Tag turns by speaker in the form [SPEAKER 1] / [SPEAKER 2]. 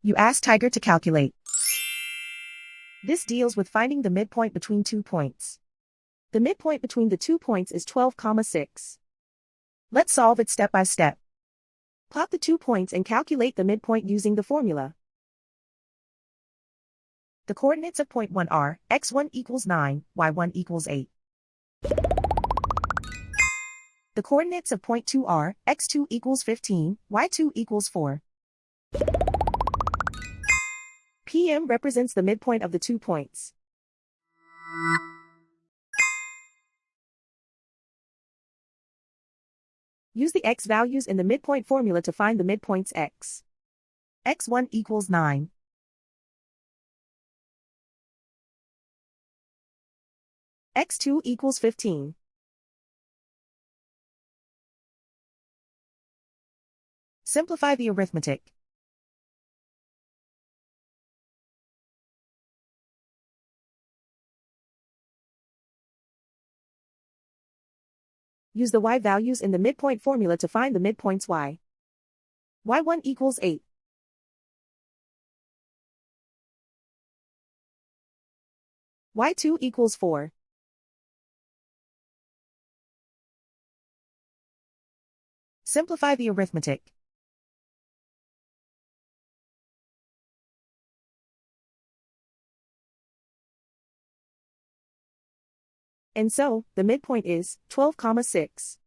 [SPEAKER 1] You ask Tiger to calculate. This deals with finding the midpoint between 2 points. The midpoint between the 2 points is 12,6. Let's solve it step by step. Plot the 2 points and calculate the midpoint using the formula. The coordinates of point 1 are x1 equals 9, y1 equals 8. The coordinates of point 2 are x2 equals 15, y2 equals 4. PM represents the midpoint of the 2 points. Use the x values in the midpoint formula to find the midpoints x. x1 equals 9. x2 equals 15. Simplify the arithmetic. Use the y values in the midpoint formula to find the midpoints y. y1 equals 8. y2 equals 4. Simplify the arithmetic. And so, the midpoint is 12,6.